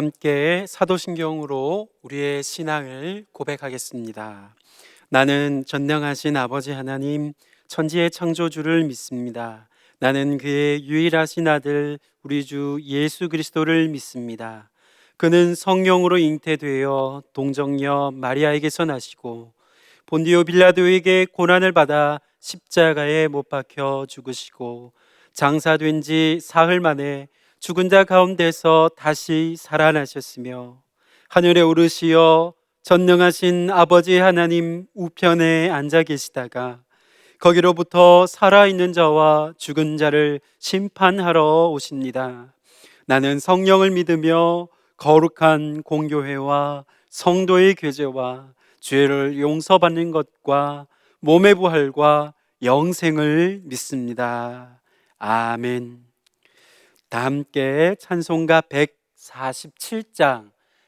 함께 사도신경으로 우리의 신앙을 고백하겠습니다. 나는 전능하신 아버지 하나님, 천지의 창조주를 믿습니다. 나는 그의 유일하신 아들 우리 주 예수 그리스도를 믿습니다. 그는 성령으로 잉태되어 동정녀 마리아에게서 나시고 본디오 빌라도에게 고난을 받아 십자가에 못 박혀 죽으시고 장사된 지 사흘 만에 죽은 자 가운데서 다시 살아나셨으며 하늘에 오르시어 전능하신 아버지 하나님 우편에 앉아 계시다가 거기로부터 살아있는 자와 죽은 자를 심판하러 오십니다. 나는 성령을 믿으며 거룩한 공교회와 성도의 교제와 죄를 용서받는 것과 몸의 부활과 영생을 믿습니다. 아멘. 다 함께 찬송가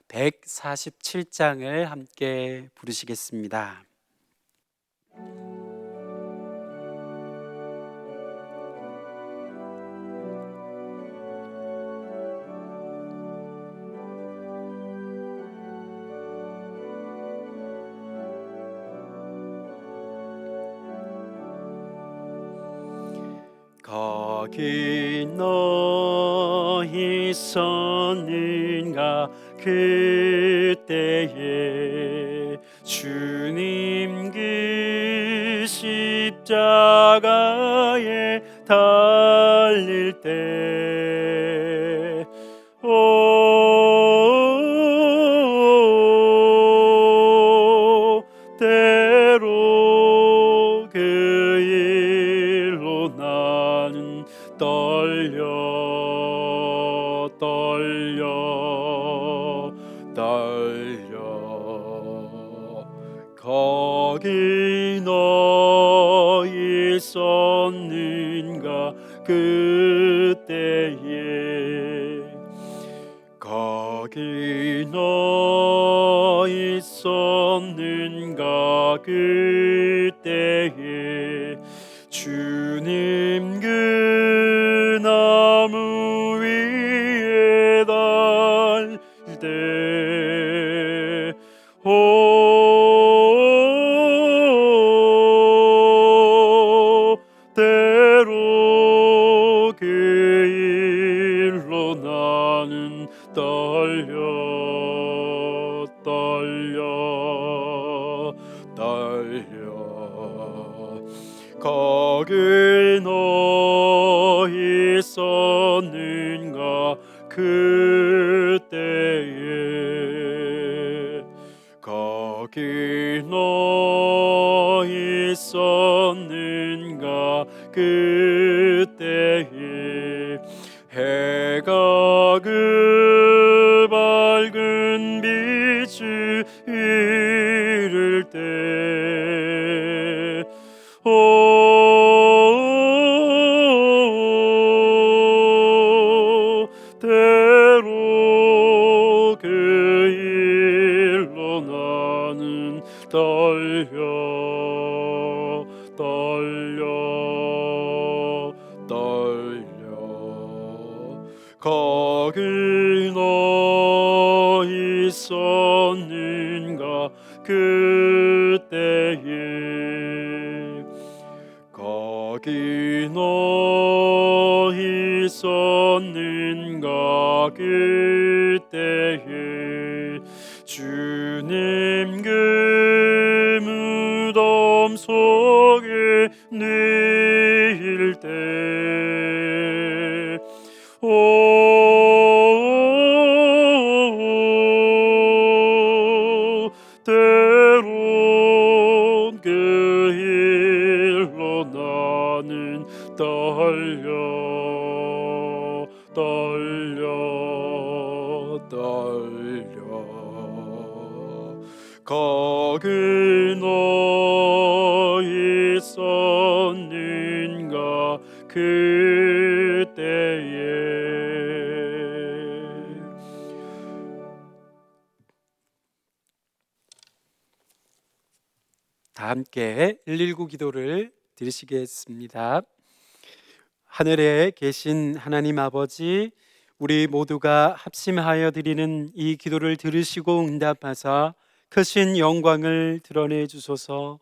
147장을 함께 부르시겠습니다. 거기 너 있었는가 그때에 주님 그 십자가에 달릴 때 때로 그 일로 나는 떨려 거기 너 있었는가 그때에 거기 너 있었는가 그때에 주님 그 나무 위에 달릴 때 때로 그 일로 나는 떨려 거기 너 있었는가 그때에 거기 너 있었는가 그때에 해가 그 밝은 빛을 잃을 때 때로 그 일로 나는 떨려 거기 너 있었는가 그때에 거기 너 있었는가 그때에 주님 그 무덤 속에 누일 때 때론 그 일로 나는 떨려 거기 너 있었는가 그때에 다 함께 119 기도를 드리시겠습니다. 하늘에 계신 하나님 아버지, 우리 모두가 합심하여 드리는 이 기도를 들으시고 응답하사 크신 영광을 드러내 주소서.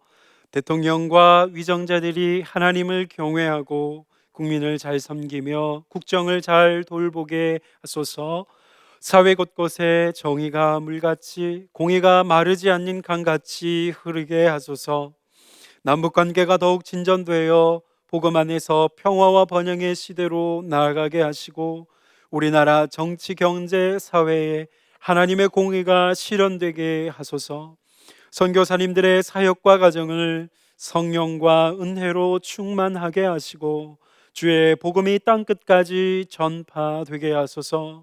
대통령과 위정자들이 하나님을 경외하고 국민을 잘 섬기며 국정을 잘 돌보게 하소서. 사회 곳곳에 정의가 물같이 공의가 마르지 않는 강같이 흐르게 하소서. 남북 관계가 더욱 진전되어 복음 안에서 평화와 번영의 시대로 나아가게 하시고 우리나라 정치, 경제, 사회에 하나님의 공의가 실현되게 하소서. 선교사님들의 사역과 가정을 성령과 은혜로 충만하게 하시고 주의 복음이 땅끝까지 전파되게 하소서.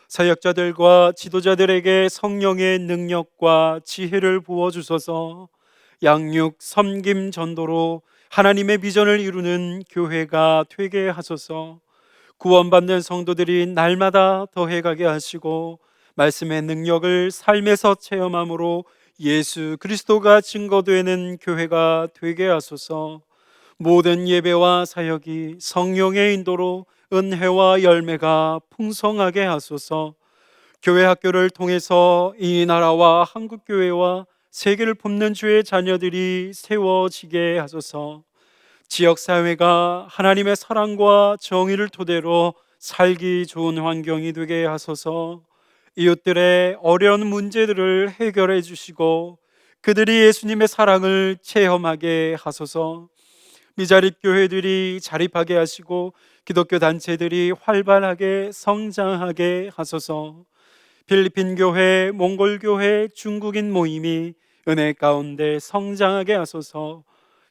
사역자들과 지도자들에게 성령의 능력과 지혜를 부어주소서. 양육, 섬김, 전도로 하나님의 비전을 이루는 교회가 되게 하소서. 구원받는 성도들이 날마다 더해가게 하시고 말씀의 능력을 삶에서 체험함으로 예수 그리스도가 증거되는 교회가 되게 하소서. 모든 예배와 사역이 성령의 인도로 은혜와 열매가 풍성하게 하소서. 교회 학교를 통해서 이 나라와 한국교회와 세계를 품는 주의 자녀들이 세워지게 하소서. 지역사회가 하나님의 사랑과 정의를 토대로 살기 좋은 환경이 되게 하소서. 이웃들의 어려운 문제들을 해결해 주시고 그들이 예수님의 사랑을 체험하게 하소서. 미자립 교회들이 자립하게 하시고 기독교 단체들이 활발하게 성장하게 하소서. 필리핀 교회, 몽골 교회, 중국인 모임이 은혜 가운데 성장하게 하소서.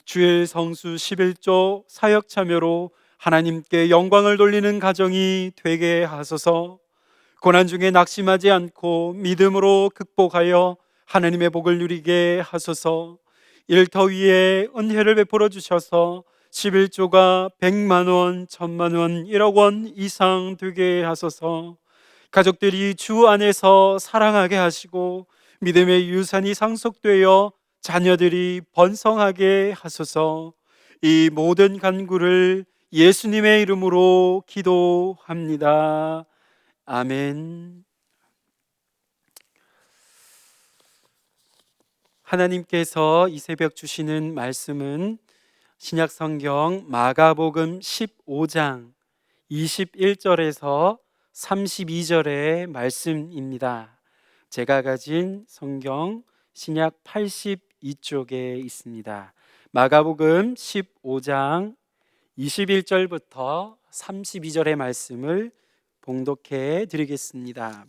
주일 성수 11조 사역 참여로 하나님께 영광을 돌리는 가정이 되게 하소서. 고난 중에 낙심하지 않고 믿음으로 극복하여 하나님의 복을 누리게 하소서. 일터 위에 은혜를 베풀어 주셔서 11조가 100만 원, 1000만 원, 1억 원 이상 되게 하소서. 가족들이 주 안에서 사랑하게 하시고 믿음의 유산이 상속되어 자녀들이 번성하게 하소서. 이 모든 간구를 예수님의 이름으로 기도합니다. 아멘. 하나님께서 이 새벽 주시는 말씀은 신약 성경 마가복음 15장 21절에서 32절의 말씀입니다. 제가 가진 성경 신약 82쪽에 있습니다. 마가복음 15장 21절부터 32절의 말씀을 봉독해 드리겠습니다.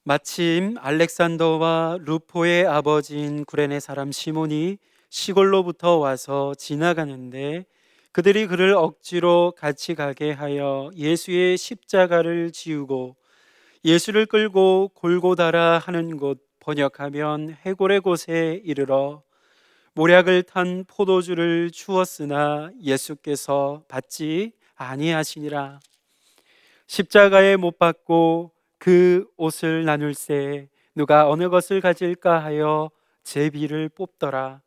마침 알렉산더와 루포의 아버지인 구레네 사람 시몬이 시골로부터 와서 지나가는데 그들이 그를 억지로 같이 가게 하여 예수의 십자가를 지우고 예수를 끌고 골고다라 하는 곳, 번역하면 해골의 곳에 이르러 모략을 탄 포도주를 주었으나 예수께서 받지 아니하시니라. 십자가에 못 박고 그 옷을 나눌새 누가 어느 것을 가질까 하여 제비를 뽑더라.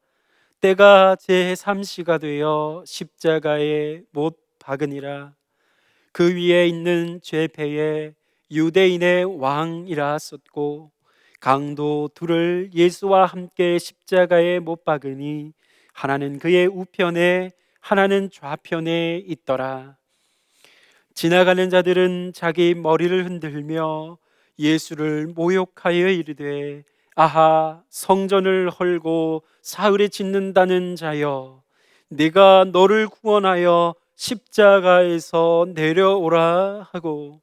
때가 제3시가 되어 십자가에 못 박으니라. 그 위에 있는 죄패에 유대인의 왕이라 썼고 강도 둘을 예수와 함께 십자가에 못 박으니 하나는 그의 우편에 하나는 좌편에 있더라. 지나가는 자들은 자기 머리를 흔들며 예수를 모욕하여 이르되 아하, 성전을 헐고 사흘에 짓는다는 자여, 네가 너를 구원하여 십자가에서 내려오라 하고,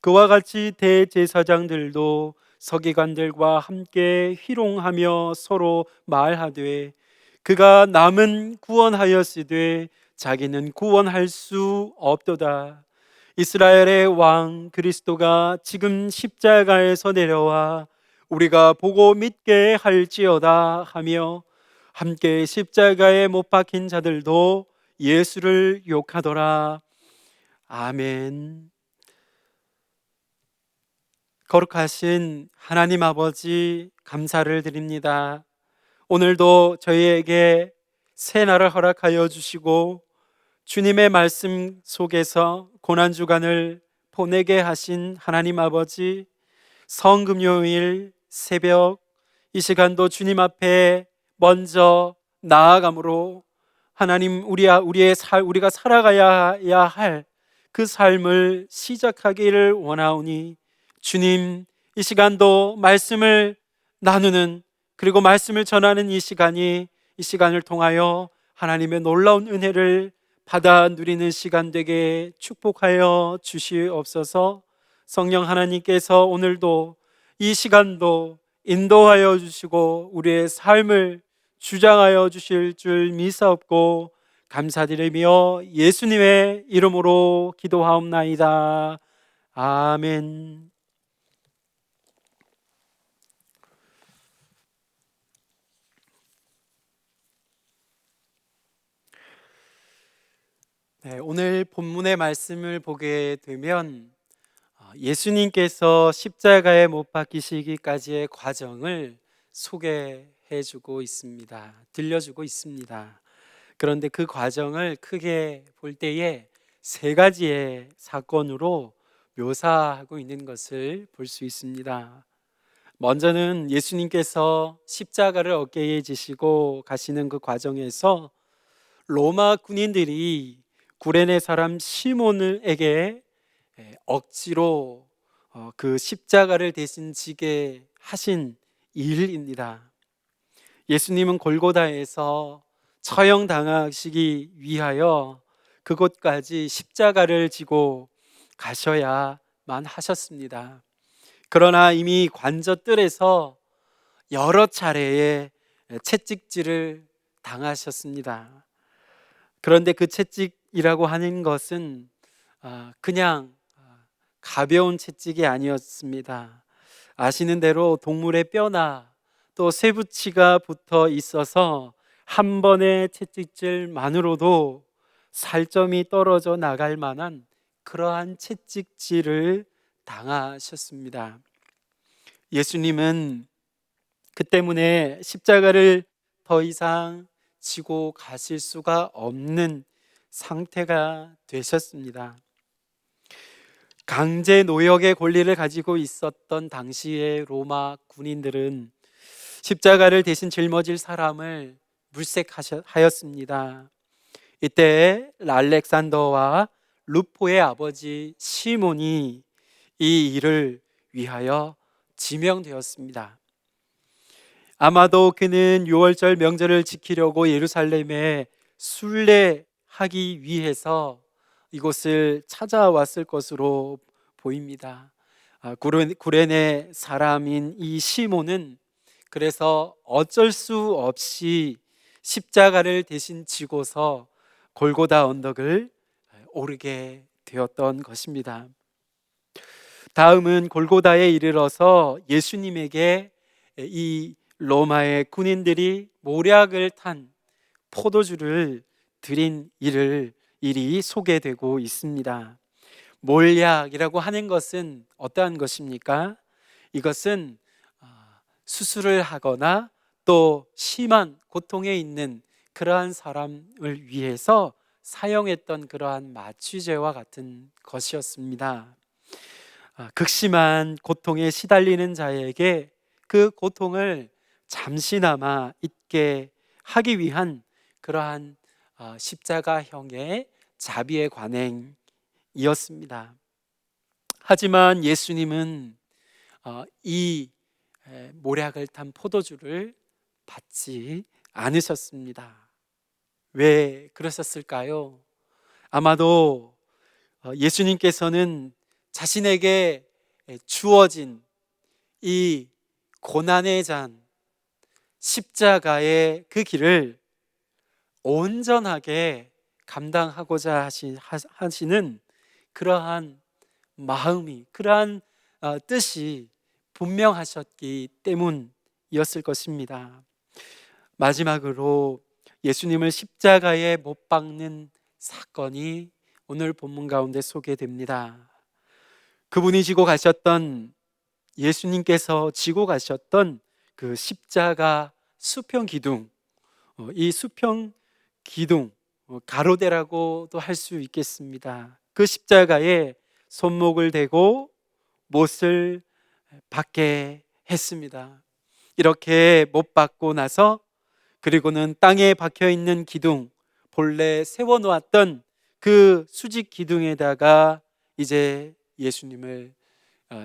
그와 같이 대제사장들도 서기관들과 함께 희롱하며 서로 말하되 그가 남은 구원하였으되 자기는 구원할 수 없도다. 이스라엘의 왕 그리스도가 지금 십자가에서 내려와 우리가 보고 믿게 할지어다 하며 함께 십자가에 못 박힌 자들도 예수를 욕하더라. 아멘. 거룩하신 하나님 아버지, 감사를 드립니다. 오늘도 저희에게 새 날을 허락하여 주시고 주님의 말씀 속에서 고난주간을 보내게 하신 하나님 아버지, 성금요일 새벽 이 시간도 주님 앞에 먼저 나아감으로 하나님 우리가 살아가야 할 그 삶을 시작하기를 원하오니 주님, 이 시간도 말씀을 나누는, 그리고 말씀을 전하는 이 시간을 통하여 하나님의 놀라운 은혜를 받아 누리는 시간 되게 축복하여 주시옵소서. 성령 하나님께서 오늘도 이 시간도 인도하여 주시고 우리의 삶을 주장하여 주실 줄 믿사옵고 감사드리며 예수님의 이름으로 기도하옵나이다. 아멘. 네, 오늘 본문의 말씀을 보게 되면 예수님께서 십자가에 못 박히시기까지의 과정을 소개해 주고 있습니다. 들려주고 있습니다. 그런데 그 과정을 크게 볼 때에 세 가지의 사건으로 묘사하고 있는 것을 볼 수 있습니다. 먼저는 예수님께서 십자가를 어깨에 지시고 가시는 그 과정에서 로마 군인들이 구레네 사람 시몬에게 억지로 그 십자가를 대신 지게 하신 일입니다. 예수님은 골고다에서 처형당하시기 위하여 그곳까지 십자가를 지고 가셔야만 하셨습니다. 그러나 이미 관저뜰에서 여러 차례의 채찍질을 당하셨습니다. 그런데 그 채찍이라고 하는 것은 그냥 가벼운 채찍이 아니었습니다. 아시는 대로 동물의 뼈나 또 쇠붙이가 붙어 있어서 한 번의 채찍질만으로도 살점이 떨어져 나갈 만한 그러한 채찍질을 당하셨습니다. 예수님은 그 때문에 십자가를 더 이상 지고 가실 수가 없는 상태가 되셨습니다. 강제 노역의 권리를 가지고 있었던 당시의 로마 군인들은 십자가를 대신 짊어질 사람을 물색하였습니다. 이때 알렉산더와 루포의 아버지 시몬이 이 일을 위하여 지명되었습니다. 아마도 그는 유월절 명절을 지키려고 예루살렘에 순례하기 위해서 이곳을 찾아왔을 것으로 보입니다. 구레네 사람인 이 시몬은 그래서 어쩔 수 없이 십자가를 대신 지고서 골고다 언덕을 오르게 되었던 것입니다. 다음은 골고다에 이르러서 예수님에게 이 로마의 군인들이 모략을 탄 포도주를 드린 일이 소개되고 있습니다. 몰약이라고 하는 것은 어떠한 것입니까? 이것은 수술을 하거나 또 심한 고통에 있는 그러한 사람을 위해서 사용했던 그러한 마취제와 같은 것이었습니다. 극심한 고통에 시달리는 자에게 그 고통을 잠시나마 잊게 하기 위한 그러한 십자가형의 자비의 관행이었습니다. 하지만 예수님은 이 모략을 탄 포도주를 받지 않으셨습니다. 왜 그러셨을까요? 아마도 예수님께서는 자신에게 주어진 이 고난의 잔 십자가의 그 길을 온전하게 감당하고자 하시는 그러한 마음이, 그러한 뜻이 분명하셨기 때문이었을 것입니다. 마지막으로 예수님을 십자가에 못 박는 사건이 오늘 본문 가운데 소개됩니다. 그분이 지고 가셨던, 예수님께서 지고 가셨던 그 십자가 수평 기둥, 이 수평 기둥, 가로대라고도 할 수 있겠습니다. 그 십자가에 손목을 대고 못을 박게 했습니다. 이렇게 못 박고 나서 그리고는 땅에 박혀 있는 기둥, 본래 세워 놓았던 그 수직 기둥에다가 이제 예수님을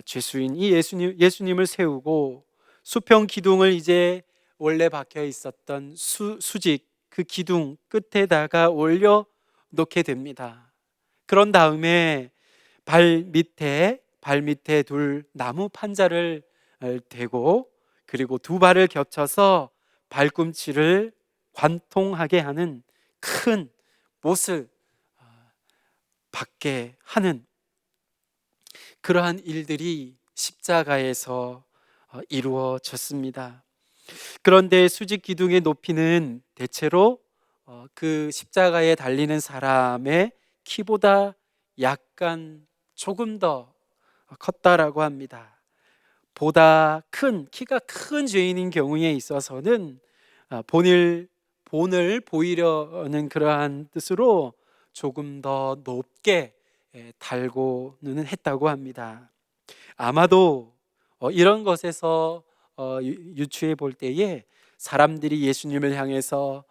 죄수인 이 예수님을 세우고 수평 기둥을 이제 원래 박혀 있었던 수직 그 기둥 끝에다가 올려 놓게 됩니다. 그런 다음에 발 밑에 둘 나무 판자를 대고 그리고 두 발을 겹쳐서 발꿈치를 관통하게 하는 큰 못을 받게 하는 그러한 일들이 십자가에서 이루어졌습니다. 그런데 수직 기둥의 높이는 대체로 그 십자가에 달리는 사람의 키보다 약간 조금 더 컸다라고 합니다. 보다 키가 큰 죄인인 경우에 있어서는 본을 보이려는 그러한 뜻으로 조금 더 높게 달고는 했다고 합니다. 아마도 이런 것에서 유추해 볼 때에 사람들이 예수님을 향해서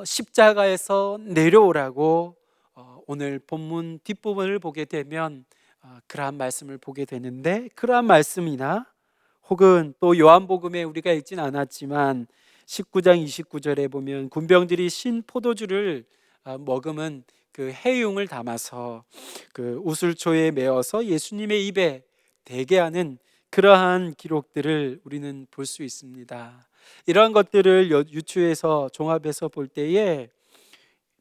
십자가에서 내려오라고 오늘 본문 뒷부분을 보게 되면 그러한 말씀을 보게 되는데, 그러한 말씀이나 혹은 또 요한복음에 우리가 읽진 않았지만 19장 29절에 보면 군병들이 신 포도주를 머금은 그 해융을 담아서 그 우슬초에 메어서 예수님의 입에 대게 하는 그러한 기록들을 우리는 볼 수 있습니다. 이러한 것들을 유추해서 종합해서 볼 때에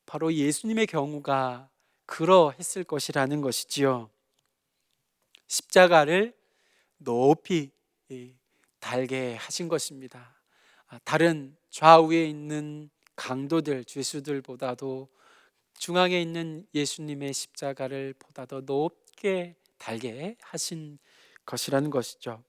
바로 예수님의 경우가 그러했을 것이라는 것이지요. 십자가를 높이 달게 하신 것입니다. 다른 좌우에 있는 강도들, 죄수들보다도 중앙에 있는 예수님의 십자가를 보다 더 높게 달게 하신 것이라는 것이죠.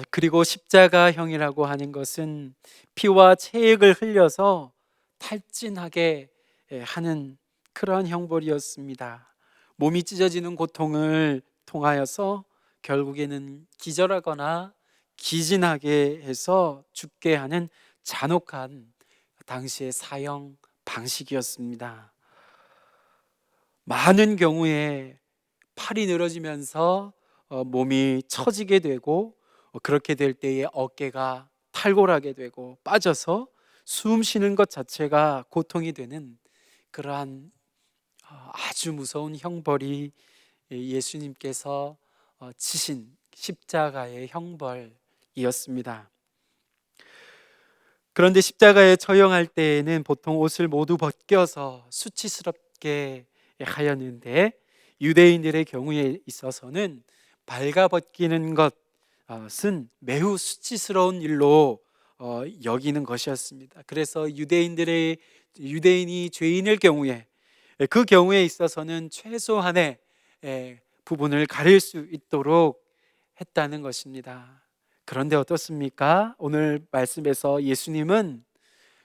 그리고 십자가형이라고 하는 것은 피와 체액을 흘려서 탈진하게 하는 그러한 형벌이었습니다. 몸이 찢어지는 고통을 통하여서 결국에는 기절하거나 기진하게 해서 죽게 하는 잔혹한 당시의 사형 방식이었습니다. 많은 경우에 팔이 늘어지면서 몸이 처지게 되고 그렇게 될 때에 어깨가 탈골하게 되고 빠져서 숨 쉬는 것 자체가 고통이 되는 그러한 아주 무서운 형벌이 예수님께서 지신 십자가의 형벌이었습니다. 그런데 십자가에 처형할 때에는 보통 옷을 모두 벗겨서 수치스럽게 하였는데, 유대인들의 경우에 있어서는 발가벗기는 것은 매우 수치스러운 일로 여기는 것이었습니다. 그래서 유대인이 죄인일 경우에 그 경우에 있어서는 최소한의 부분을 가릴 수 있도록 했다는 것입니다. 그런데 어떻습니까? 오늘 말씀에서 예수님은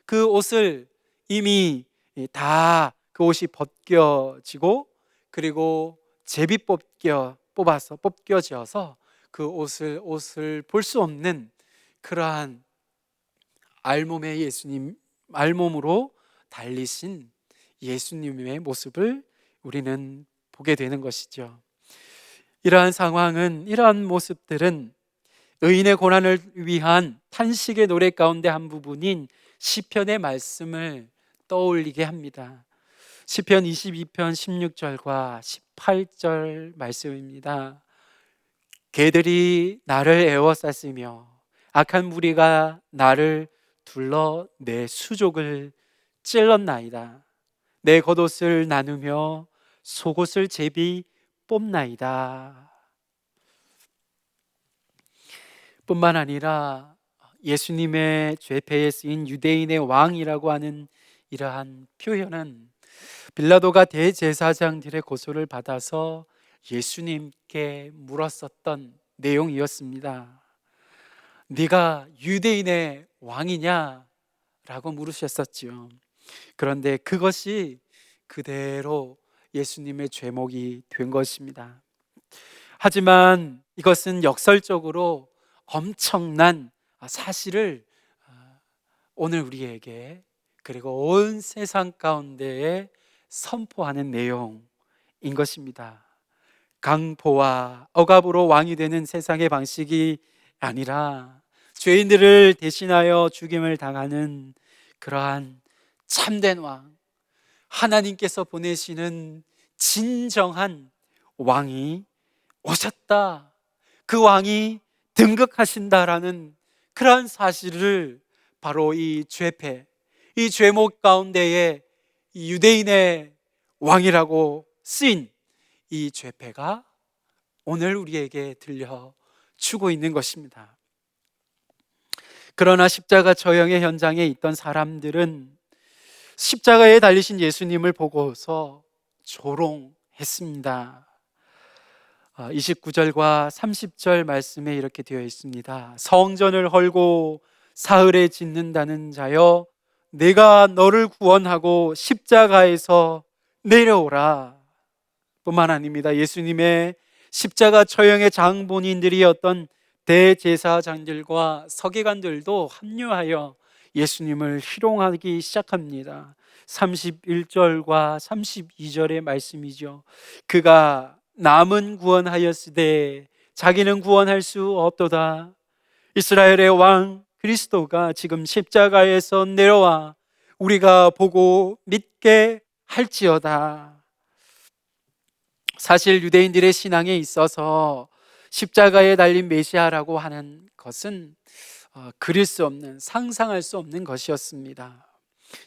그 옷을 이미 다 그 옷이 벗겨지고 그리고 제비 뽑겨져서 그 옷을 볼 수 없는 그러한 알몸으로 달리신 예수님의 모습을 우리는 보게 되는 것이죠. 이러한 모습들은 의인의 고난을 위한 탄식의 노래 가운데 한 부분인 시편의 말씀을 떠올리게 합니다. 시편 22편 16절과 18절 말씀입니다. 개들이 나를 에워쌌으며 악한 무리가 나를 둘러 내 수족을 찔렀나이다. 내 겉옷을 나누며 속옷을 제비 뽑나이다. 뿐만 아니라 예수님의 죄패에 쓰인 유대인의 왕이라고 하는 이러한 표현은 빌라도가 대제사장들의 고소를 받아서 예수님께 물었었던 내용이었습니다. 네가 유대인의 왕이냐? 라고 물으셨었지요. 그런데 그것이 그대로 예수님의 죄목이 된 것입니다. 하지만 이것은 역설적으로 엄청난 사실을 오늘 우리에게 그리고 온 세상 가운데에 선포하는 내용인 것입니다. 강포와 억압으로 왕이 되는 세상의 방식이 아니라 죄인들을 대신하여 죽임을 당하는 그러한 참된 왕, 하나님께서 보내시는 진정한 왕이 오셨다, 그 왕이 등극하신다라는 그러한 사실을 바로 이 죄패, 이 죄목 가운데에 이 유대인의 왕이라고 쓰인 이 죄패가 오늘 우리에게 들려주고 있는 것입니다. 그러나 십자가 처형의 현장에 있던 사람들은 십자가에 달리신 예수님을 보고서 조롱했습니다. 29절과 30절 말씀에 이렇게 되어 있습니다. 성전을 헐고 사흘에 짓는다는 자여, 내가 너를 구원하고 십자가에서 내려오라. 뿐만 아닙니다. 예수님의 십자가 처형의 장본인들이었던 대제사장들과 서기관들도 합류하여 예수님을 희롱하기 시작합니다. 31절과 32절의 말씀이죠. 그가 남은 구원하였으되 자기는 구원할 수 없도다. 이스라엘의 왕 그리스도가 지금 십자가에서 내려와 우리가 보고 믿게 할지어다. 사실 유대인들의 신앙에 있어서 십자가에 달린 메시아라고 하는 것은 그릴 수 없는, 상상할 수 없는 것이었습니다.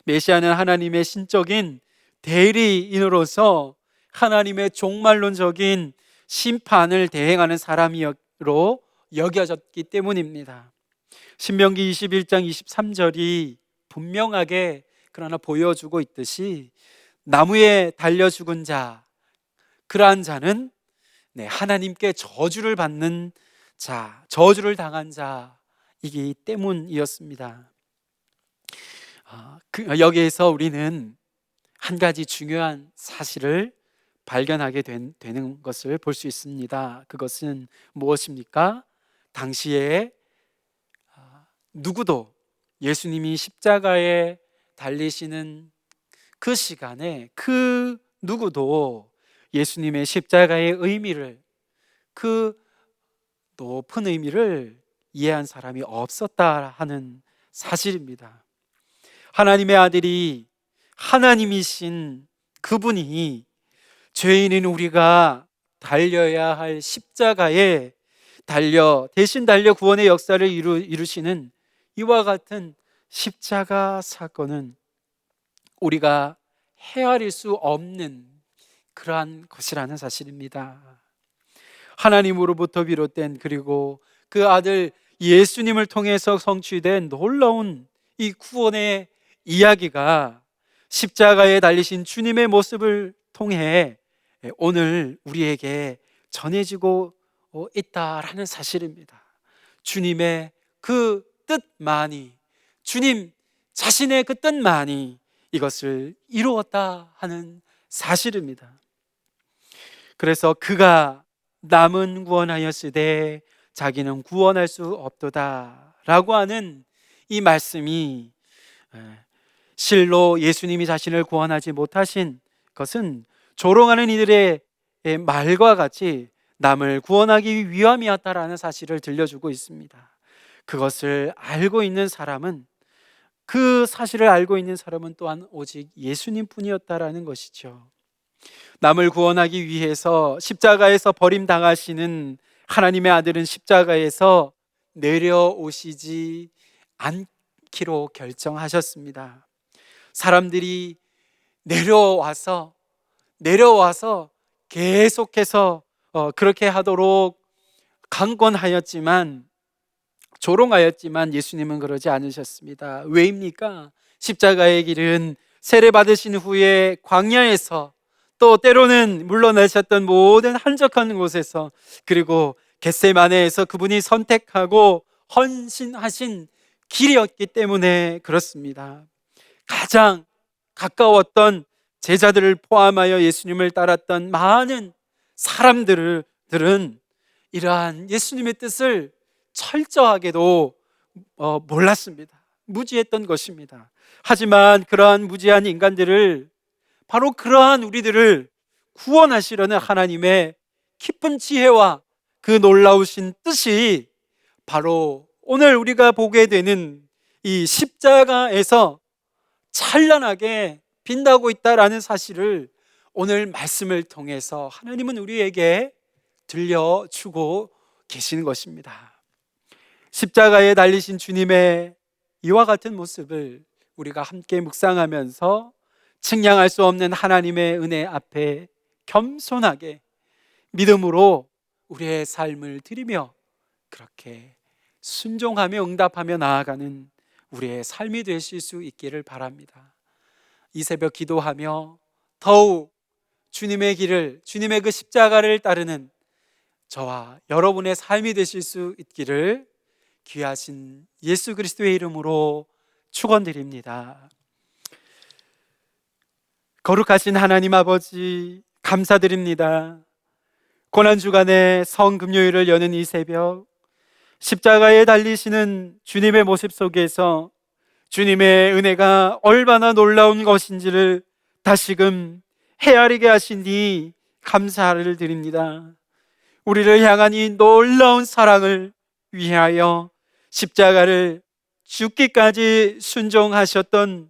메시아는 하나님의 신적인 대리인으로서 하나님의 종말론적인 심판을 대행하는 사람으로 여겨졌기 때문입니다. 신명기 21장 23절이 분명하게 그러나 보여주고 있듯이 나무에 달려 죽은 자, 그러한 자는 하나님께 저주를 받는 자, 저주를 당한 자이기 때문이었습니다. 여기에서 우리는 한 가지 중요한 사실을 발견하게 되는 것을 볼 수 있습니다. 그것은 무엇입니까? 당시에 누구도 예수님이 십자가에 달리시는 그 시간에 그 누구도 예수님의 십자가의 의미를, 그 높은 의미를 이해한 사람이 없었다 하는 사실입니다. 하나님의 아들이, 하나님이신 그분이 죄인인 우리가 달려야 할 십자가에 대신 달려 구원의 역사를 이루시는 이와 같은 십자가 사건은 우리가 헤아릴 수 없는 그러한 것이라는 사실입니다. 하나님으로부터 비롯된, 그리고 그 아들 예수님을 통해서 성취된 놀라운 이 구원의 이야기가 십자가에 달리신 주님의 모습을 통해 오늘 우리에게 전해지고 있다라는 사실입니다. 주님의 그 뜻만이, 주님 자신의 그 뜻만이 이것을 이루었다 하는 사실입니다. 그래서 그가 남은 구원하였으되 자기는 구원할 수 없도다 라고 하는 이 말씀이 실로 예수님이 자신을 구원하지 못하신 것은 조롱하는 이들의 말과 같이 남을 구원하기 위함이었다라는 사실을 들려주고 있습니다. 그것을 알고 있는 사람은, 그 사실을 알고 있는 사람은 또한 오직 예수님 뿐이었다라는 것이죠. 남을 구원하기 위해서 십자가에서 버림당하시는 하나님의 아들은 십자가에서 내려오시지 않기로 결정하셨습니다. 사람들이 내려와서 계속해서 그렇게 하도록 강권하였지만, 조롱하였지만 예수님은 그러지 않으셨습니다. 왜입니까? 십자가의 길은 세례받으신 후에 광야에서, 또 때로는 물러나셨던 모든 한적한 곳에서, 그리고 겟세마네에서 그분이 선택하고 헌신하신 길이었기 때문에 그렇습니다. 가장 가까웠던 제자들을 포함하여 예수님을 따랐던 많은 사람들은 이러한 예수님의 뜻을 철저하게도 몰랐습니다. 무지했던 것입니다. 하지만 그러한 무지한 인간들을, 바로 그러한 우리들을 구원하시려는 하나님의 깊은 지혜와 그 놀라우신 뜻이 바로 오늘 우리가 보게 되는 이 십자가에서 찬란하게 빛나고 있다라는 사실을 오늘 말씀을 통해서 하나님은 우리에게 들려주고 계시는 것입니다. 십자가에 달리신 주님의 이와 같은 모습을 우리가 함께 묵상하면서 측량할 수 없는 하나님의 은혜 앞에 겸손하게 믿음으로 우리의 삶을 드리며 그렇게 순종하며 응답하며 나아가는 우리의 삶이 되실 수 있기를 바랍니다. 이 새벽 기도하며 더욱 주님의 길을, 주님의 그 십자가를 따르는 저와 여러분의 삶이 되실 수 있기를 귀하신 예수 그리스도의 이름으로 축원드립니다. 거룩하신 하나님 아버지, 감사드립니다. 고난주간의 성금요일을 여는 이 새벽, 십자가에 달리시는 주님의 모습 속에서 주님의 은혜가 얼마나 놀라운 것인지를 다시금 헤아리게 하시니 감사를 드립니다. 우리를 향한 이 놀라운 사랑을 위하여 십자가를 죽기까지 순종하셨던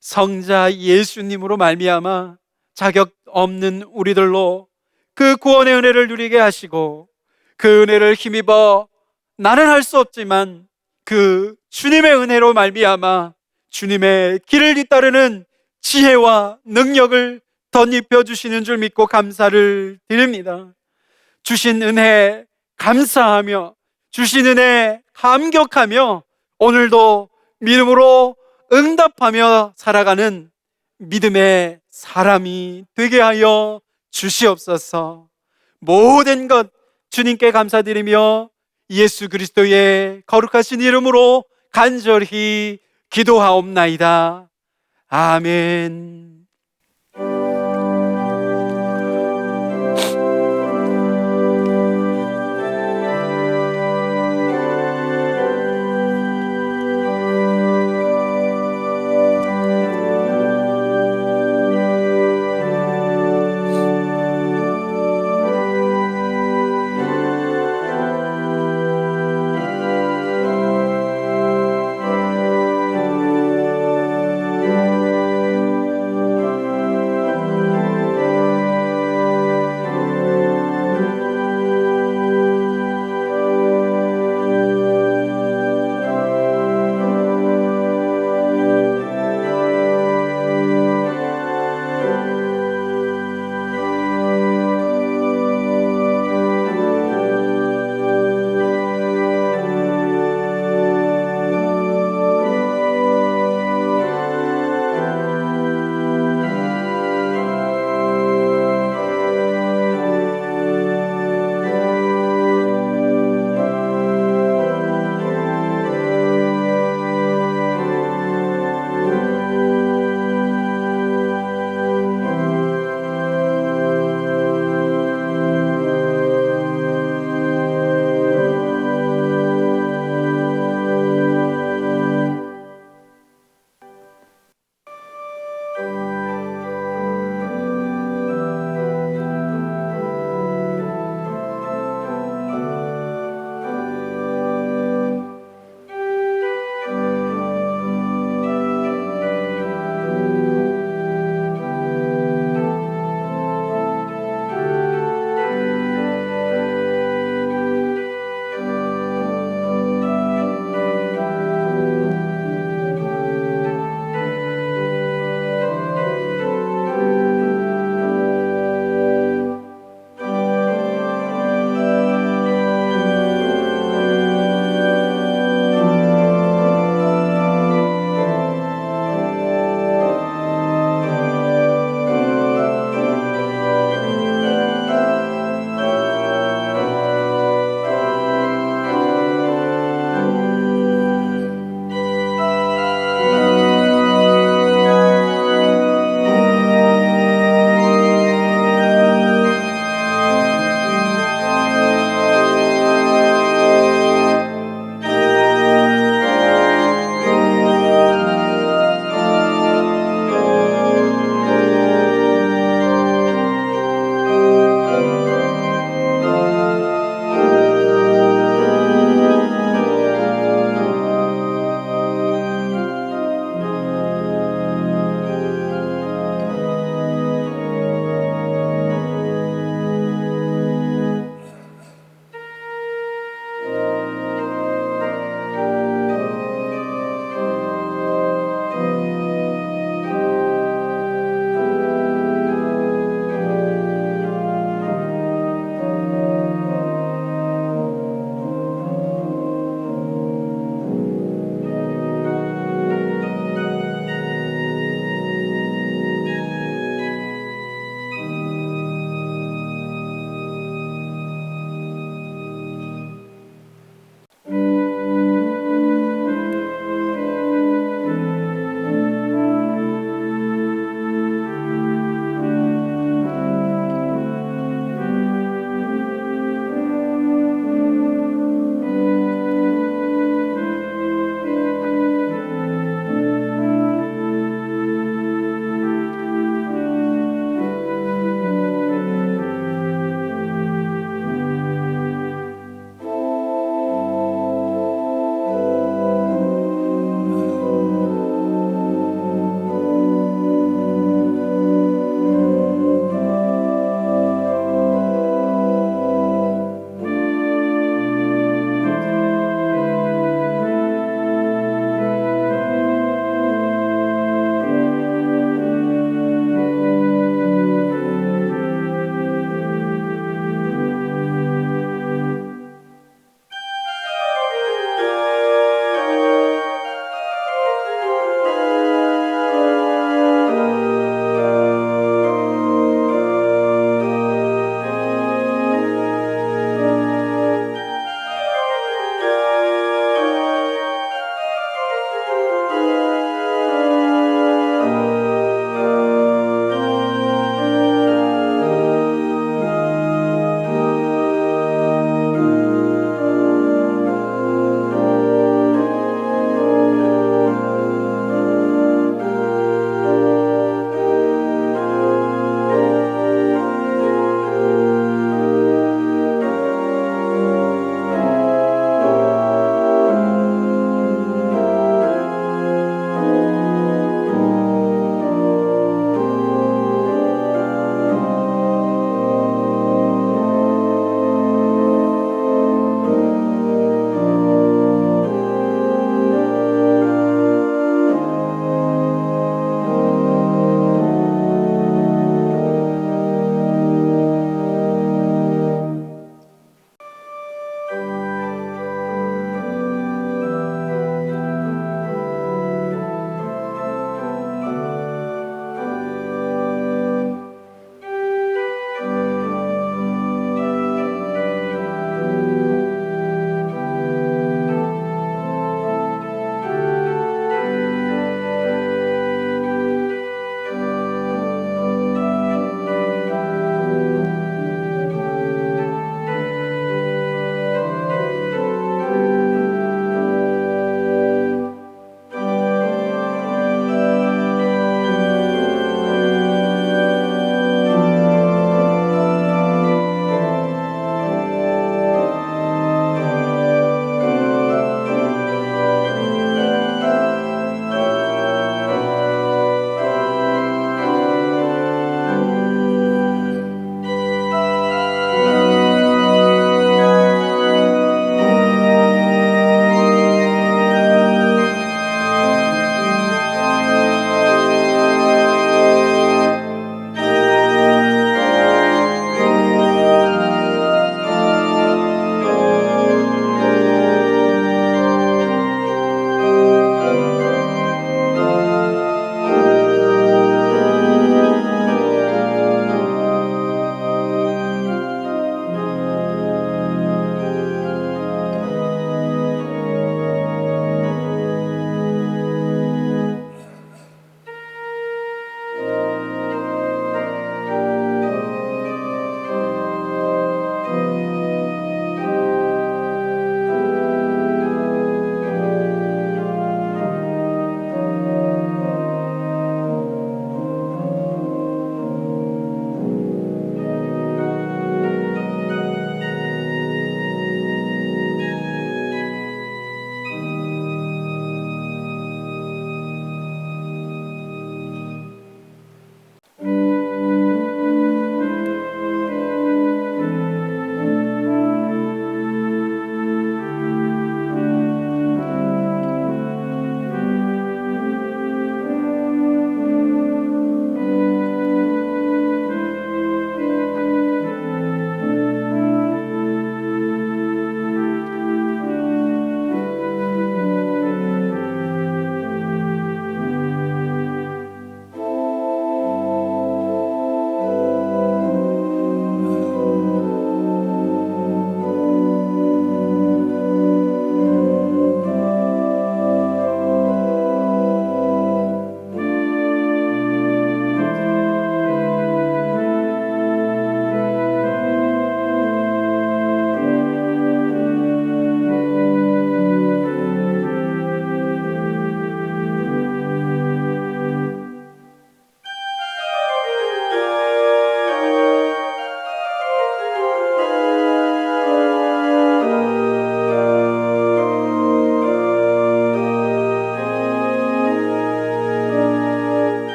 성자 예수님으로 말미암아 자격 없는 우리들로 그 구원의 은혜를 누리게 하시고, 그 은혜를 힘입어 나는 할 수 없지만 그 주님의 은혜로 말미암아 주님의 길을 뒤따르는 지혜와 능력을 덧입혀 주시는 줄 믿고 감사를 드립니다. 주신 은혜 감사하며, 주신 은혜 감격하며 오늘도 믿음으로 응답하며 살아가는 믿음의 사람이 되게 하여 주시옵소서. 모든 것 주님께 감사드리며 예수 그리스도의 거룩하신 이름으로 간절히 기도하옵나이다. 아멘.